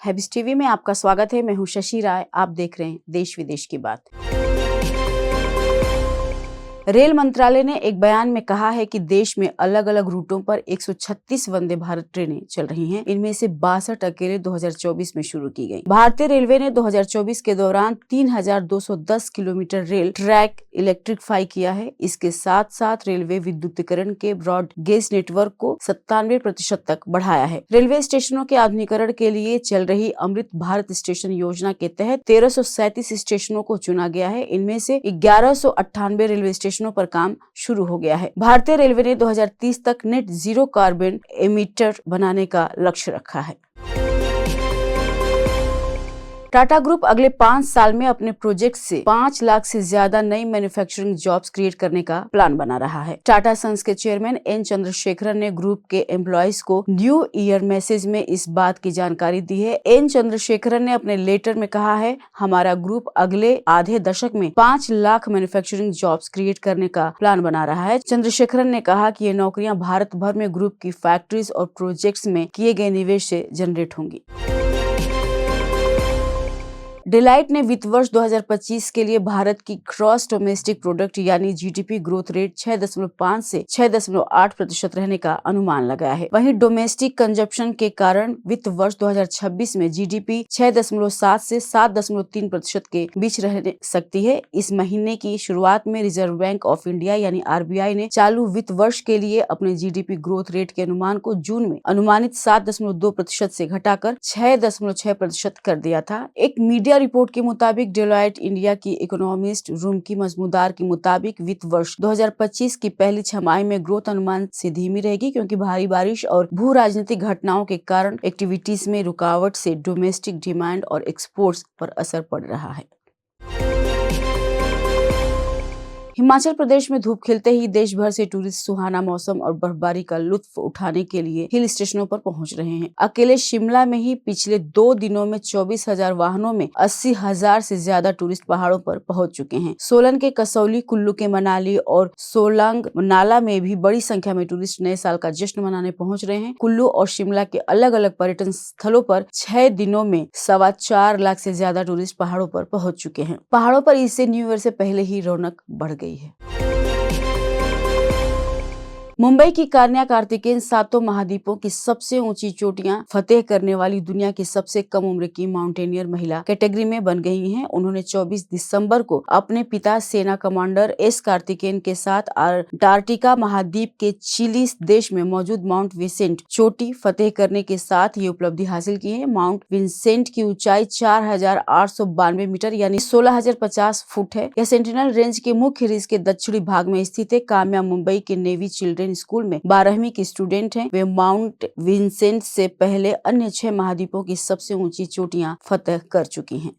Habeas TV में आपका स्वागत है। मैं हूं शशि राय। आप देख रहे हैं देश विदेश की बात। रेल मंत्रालय ने एक बयान में कहा है कि देश में अलग अलग रूटों पर 136 वंदे भारत ट्रेनें चल रही हैं। इनमें से 62 अकेले 2024 में शुरू की गई। भारतीय रेलवे ने 2024 के दौरान 3210 किलोमीटर रेल ट्रैक इलेक्ट्रिफाई किया है। इसके साथ साथ रेलवे विद्युतीकरण के ब्रॉड गेज नेटवर्क को 97% तक बढ़ाया है। रेलवे स्टेशनों के आधुनिकीकरण के लिए चल रही अमृत भारत स्टेशन योजना के तहत 1337 स्टेशनों को चुना गया है। इनमें से 1198 रेलवे स्टेशनों पर काम शुरू हो गया है। भारतीय रेलवे ने 2030 तक नेट जीरो कार्बन एमिटर बनाने का लक्ष्य रखा है। टाटा ग्रुप अगले 5 साल में अपने प्रोजेक्ट से 5 लाख से ज्यादा नई मैन्युफैक्चरिंग जॉब्स क्रिएट करने का प्लान बना रहा है। टाटा सन्स के चेयरमैन एन चंद्रशेखरन ने ग्रुप के एम्प्लॉयज को न्यू ईयर मैसेज में इस बात की जानकारी दी है। एन चंद्रशेखरन ने अपने लेटर में कहा है, हमारा ग्रुप अगले आधे दशक में 5 लाख मैन्युफैक्चरिंग जॉब्स क्रिएट करने का प्लान बना रहा है। चंद्रशेखरन ने कहा कि ये नौकरियां भारत भर में ग्रुप की फैक्ट्रीज और प्रोजेक्ट्स में किए गए निवेश से जनरेट होंगी। डेलाइट ने वित्त वर्ष 2025 के लिए भारत की क्रॉस डोमेस्टिक प्रोडक्ट यानी जीडीपी ग्रोथ रेट 6.5 से 6.8% रहने का अनुमान लगाया है। वहीं डोमेस्टिक कंजप्शन के कारण वित्त वर्ष 2026 में जीडीपी 6.7 से 7.3% के बीच रह सकती है। इस महीने की शुरुआत में रिजर्व बैंक ऑफ इंडिया यानी आरबीआई ने चालू वित्त वर्ष के लिए अपने जीडीपी ग्रोथ रेट के अनुमान को जून में अनुमानित 7.2% से घटाकर 6.6% कर दिया था। एक मीडिया रिपोर्ट के मुताबिक डेलॉयट इंडिया की इकोनॉमिस्ट रूम की मजमूदार के मुताबिक वित्त वर्ष 2025 की पहली छमाही में ग्रोथ अनुमान से धीमी रहेगी, क्योंकि भारी बारिश और भू राजनीतिक घटनाओं के कारण एक्टिविटीज में रुकावट से डोमेस्टिक डिमांड और एक्सपोर्ट्स पर असर पड़ रहा है। हिमाचल प्रदेश में धूप खिलते ही देश भर से टूरिस्ट सुहाना मौसम और बर्फबारी का लुत्फ उठाने के लिए हिल स्टेशनों पर पहुंच रहे हैं। अकेले शिमला में ही पिछले 2 दिनों में 24,000 वाहनों में 80,000 से ज्यादा टूरिस्ट पहाड़ों पर पहुंच चुके हैं। सोलन के कसौली, कुल्लू के मनाली और सोलांग नाला में भी बड़ी संख्या में टूरिस्ट नए साल का जश्न मनाने पहुंच रहे हैं। कुल्लू और शिमला के अलग अलग पर्यटन स्थलों पर 6 दिनों में 4.25 लाख से ज्यादा टूरिस्ट पहाड़ों पर पहुंच चुके हैं। पहाड़ों पर इससे न्यू ईयर से पहले ही रौनक बढ़ गई है। मुंबई की कान्या कार्तिकेयन 7 महाद्वीपों की सबसे ऊंची चोटियां फतेह करने वाली दुनिया की सबसे कम उम्र की माउंटेनियर महिला कैटेगरी में बन गई हैं। उन्होंने 24 दिसंबर को अपने पिता सेना कमांडर एस कार्तिकेयन के साथ अंटार्कटिका महाद्वीप के चिली देश में मौजूद माउंट विंसेंट चोटी फतेह करने के साथ ये उपलब्धि हासिल की है। माउंट विंसेंट की ऊंचाई 4,892 मीटर यानी 16,050 फुट है। यह सेंटिनल रेंज के मुख्य रिज के दक्षिणी भाग में स्थित है। काम्या मुंबई के नेवी चिल्ड्रन स्कूल में 12वीं की स्टूडेंट हैं। वे माउंट विंसेंट से पहले अन्य 6 महाद्वीपों की सबसे ऊंची चोटियां फतह कर चुकी हैं।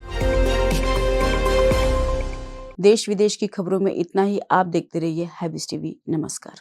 देश विदेश की खबरों में इतना ही। आप देखते रहिए हैबिस टीवी। नमस्कार।